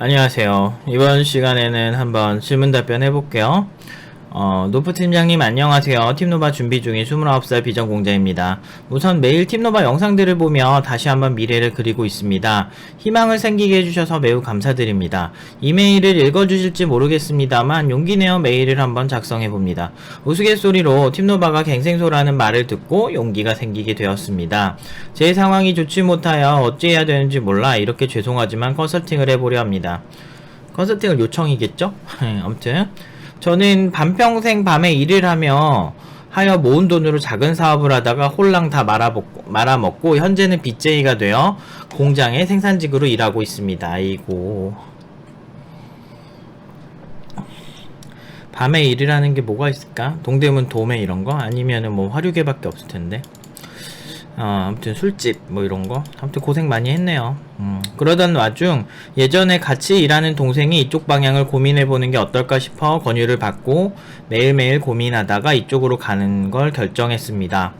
안녕하세요. 이번 시간에는 한번 질문 답변 해볼게요. 노프 팀장님 안녕하세요. 팀노바 준비 중인 29살 비전공자입니다. 우선 매일 팀노바 영상들을 보며 다시 한번 미래를 그리고 있습니다. 희망을 생기게 해주셔서 매우 감사드립니다. 이메일을 읽어주실지 모르겠습니다만 용기 내어 메일을 한번 작성해봅니다. 우스갯소리로 팀노바가 갱생소라는 말을 듣고 용기가 생기게 되었습니다. 제 상황이 좋지 못하여 어찌해야 되는지 몰라 이렇게 죄송하지만 컨설팅을 해보려 합니다. 컨설팅을 요청이겠죠? 아무튼 저는 반평생 밤에 일을 하여 모은 돈으로 작은 사업을 하다가 홀랑 다 말아먹고 현재는 빚쟁이가 되어 공장의 생산직으로 일하고 있습니다. 아이고. 밤에 일을 하는 게 뭐가 있을까? 동대문 도매 이런 거? 아니면은 뭐 화류계밖에 없을 텐데. 아무튼 술집 뭐 이런 거 아무튼 고생 많이 했네요. 그러던 와중 예전에 같이 일하는 동생이 이쪽 방향을 고민해보는 게 어떨까 싶어 권유를 받고 매일매일 고민하다가 이쪽으로 가는 걸 결정했습니다.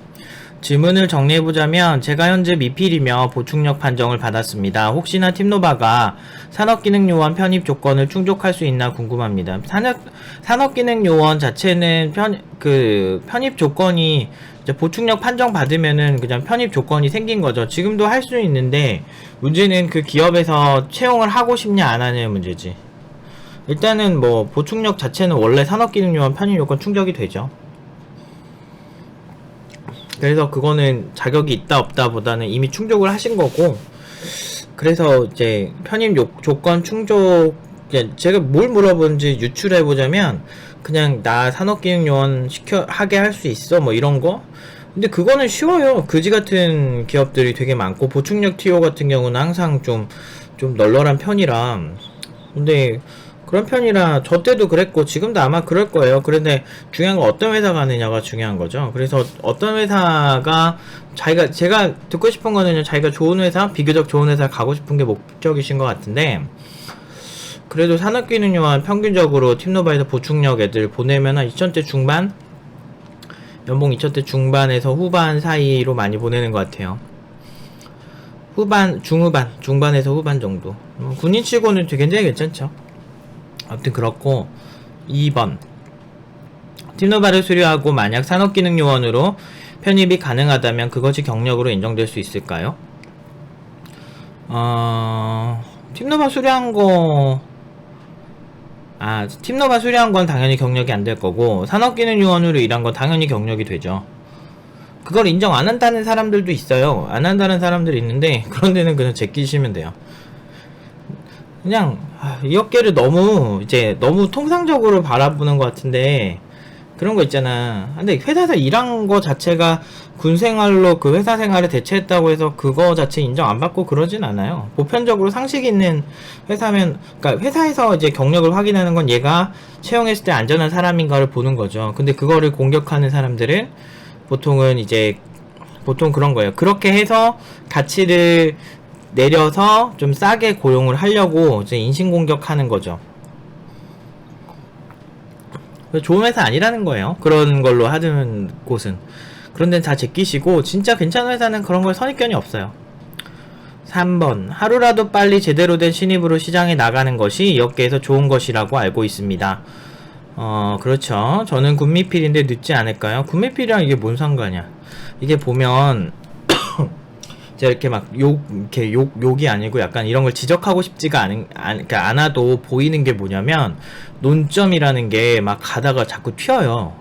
질문을 정리해보자면 제가 현재 미필이며 보충력 판정을 받았습니다. 혹시나 팀노바가 산업기능요원 편입 조건을 충족할 수 있나 궁금합니다. 산업기능요원 자체는 편입 조건이 보충력 판정 받으면은 그냥 편입 조건이 생긴 거죠. 지금도 할 수 있는데 문제는 그 기업에서 채용을 하고 싶냐 안 하냐의 문제지. 일단은 뭐 보충력 자체는 원래 산업기능요원 편입 요건 충족이 되죠. 그래서 그거는 자격이 있다 없다 보다는 이미 충족을 하신 거고, 그래서 이제 편입 조건 충족, 제가 뭘 물어보는지 유출해보자면 그냥 나 산업기능요원 하게 할 수 있어 뭐 이런 거. 근데 그거는 쉬워요. 그지 같은 기업들이 되게 많고 보충력 TO 같은 경우는 항상 좀 널널한 편이라. 근데 그런 편이라 저 때도 그랬고 지금도 아마 그럴 거예요. 그런데 중요한 건 어떤 회사 가느냐가 중요한 거죠. 그래서 어떤 회사가 제가 듣고 싶은 거는 자기가 좋은 회사, 비교적 좋은 회사 가고 싶은 게 목적이신 것 같은데, 그래도 산업기능요원 평균적으로 팀노바에서 보충력 애들 보내면 한 2000대 중반? 연봉 2000대 중반에서 후반 사이로 많이 보내는 것 같아요. 중반에서 후반 정도. 군인 치고는 굉장히 괜찮죠. 아무튼 그렇고, 2번 팀노바를 수료하고 만약 산업기능요원으로 편입이 가능하다면 그것이 경력으로 인정될 수 있을까요? 팀노바 수료한 건 당연히 경력이 안 될 거고, 산업기능요원으로 일한 건 당연히 경력이 되죠. 그걸 인정 안 한다는 사람들도 있어요. 안 한다는 사람들이 있는데 그런 데는 그냥 제끼시면 돼요. 그냥 이 업계를 너무 통상적으로 바라보는 것 같은데, 그런 거 있잖아. 근데 회사에서 일한 거 자체가 군 생활로 그 회사 생활에 대체했다고 해서 그거 자체 인정 안 받고 그러진 않아요. 보편적으로 상식 있는 회사면, 그러니까 회사에서 이제 경력을 확인하는 건 얘가 채용했을 때 안전한 사람인가를 보는 거죠. 근데 그거를 공격하는 사람들은 보통 그런 거예요. 그렇게 해서 가치를 내려서 좀 싸게 고용을 하려고 이제 인신공격하는 거죠. 좋은 회사 아니라는 거예요. 그런 걸로 하는 곳은. 그런 데는 다 제끼시고, 진짜 괜찮은 회사는 그런 걸 선입견이 없어요. 3번 하루라도 빨리 제대로 된 신입으로 시장에 나가는 것이 이 업계에서 좋은 것이라고 알고 있습니다. 그렇죠. 저는 군미필인데 늦지 않을까요? 군미필이랑 이게 뭔 상관이야. 이게 보면 제가 이렇게 막 욕이 아니고 약간 이런 걸 지적하고 싶지가 그러니까 않아도 보이는 게 뭐냐면, 논점이라는 게 막 가다가 자꾸 튀어요.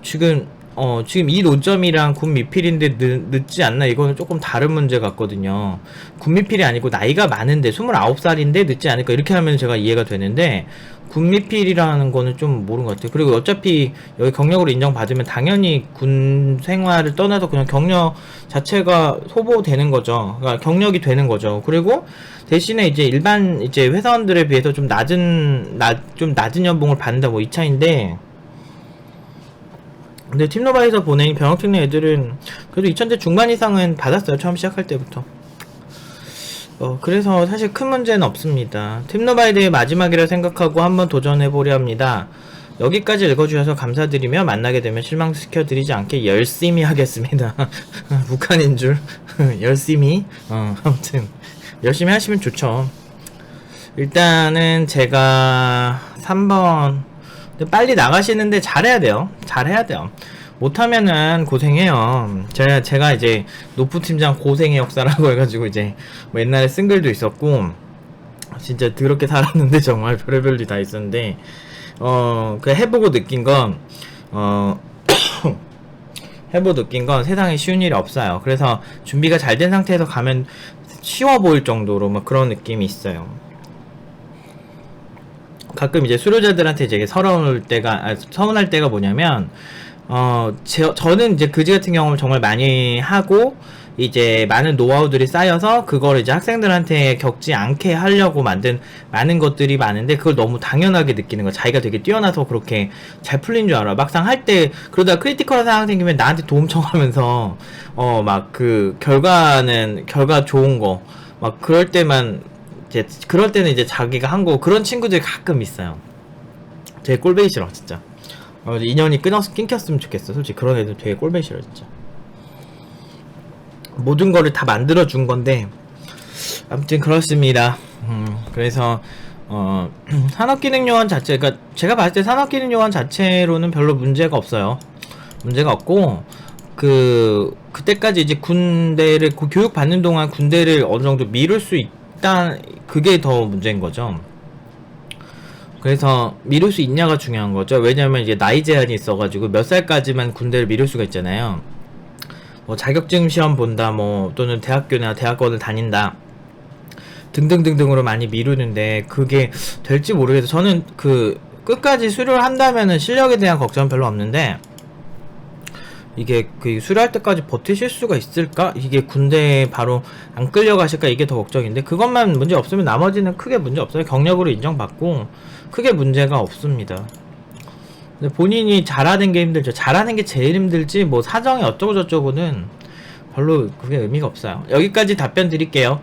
지금 이 논점이랑 군 미필인데 늦지 않나, 이거는 조금 다른 문제 같거든요. 군 미필이 아니고 나이가 많은데 29살인데 늦지 않을까, 이렇게 하면 제가 이해가 되는데, 군 미필이라는 거는 좀 모르는 것 같아요. 그리고 어차피 여기 경력으로 인정받으면 당연히 군 생활을 떠나서 그냥 경력 자체가 소보되는 거죠. 그러니까 경력이 되는 거죠. 그리고 대신에 이제 일반 이제 회사원들에 비해서 좀 낮은 연봉을 받는다, 뭐 이 차인데, 근데 팀노바에서 보낸 병역특례 애들은 그래도 2000대 중반 이상은 받았어요. 처음 시작할 때부터. 그래서 사실 큰 문제는 없습니다. 팀노바에 대해 마지막이라 생각하고 한번 도전해보려 합니다. 여기까지 읽어주셔서 감사드리며 만나게 되면 실망시켜드리지 않게 열심히 하겠습니다. 북한인 줄. 열심히. 아무튼 열심히 하시면 좋죠. 일단은 제가 3번 빨리 나가시는데 잘해야 돼요. 잘해야 돼요. 못하면은 고생해요. 제가 이제 노프팀장 고생의 역사라고 해가지고 이제 뭐 옛날에 쓴 글도 있었고, 진짜 더럽게 살았는데 정말 별의별 일 다 있었는데, 그 해보고 느낀 건, 해보고 느낀 건 세상에 쉬운 일이 없어요. 그래서 준비가 잘 된 상태에서 가면 쉬워 보일 정도로 막 그런 느낌이 있어요. 가끔 이제 수료자들한테 되게 서운할 때가 뭐냐면, 저는 이제 그지 같은 경험을 정말 많이 하고, 이제 많은 노하우들이 쌓여서, 그걸 이제 학생들한테 겪지 않게 하려고 만든 많은 것들이 많은데, 그걸 너무 당연하게 느끼는 거야. 자기가 되게 뛰어나서 그렇게 잘 풀린 줄 알아. 막상 할 때, 그러다 크리티컬한 상황 생기면 나한테 도움 청하면서, 막 결과 좋은 거, 막 그럴 때만, 그럴 때는 이제 자기가 한 거, 그런 친구들이 가끔 있어요. 되게 꼴보기 싫어, 진짜. 인연이 끊겼으면 좋겠어. 솔직히 그런 애들 되게 꼴보기 싫어, 진짜. 모든 거를 다 만들어준 건데, 아무튼 그렇습니다. 그래서, 산업기능요원 자체, 그러니까 제가 봤을 때 산업기능요원 자체로는 별로 문제가 없어요. 문제가 없고, 그때까지 이제 군대를, 교육 받는 동안 군대를 어느 정도 미룰 수 있다, 그게 더 문제인 거죠. 그래서 미룰 수 있냐가 중요한 거죠. 왜냐면 이제 나이 제한이 있어가지고 몇 살까지만 군대를 미룰 수가 있잖아요. 뭐 자격증 시험 본다, 뭐 또는 대학교나 대학원을 다닌다 등등등등으로 많이 미루는데, 그게 될지 모르겠어요. 저는 끝까지 수료를 한다면은 실력에 대한 걱정은 별로 없는데, 이게 수료할 때까지 버티실 수가 있을까? 이게 군대에 바로 안 끌려가실까? 이게 더 걱정인데, 그것만 문제 없으면 나머지는 크게 문제 없어요. 경력으로 인정받고 크게 문제가 없습니다. 근데 본인이 잘하는 게 힘들죠. 잘하는 게 제일 힘들지, 뭐 사정이 어쩌고 저쩌고는 별로 그게 의미가 없어요. 여기까지 답변 드릴게요.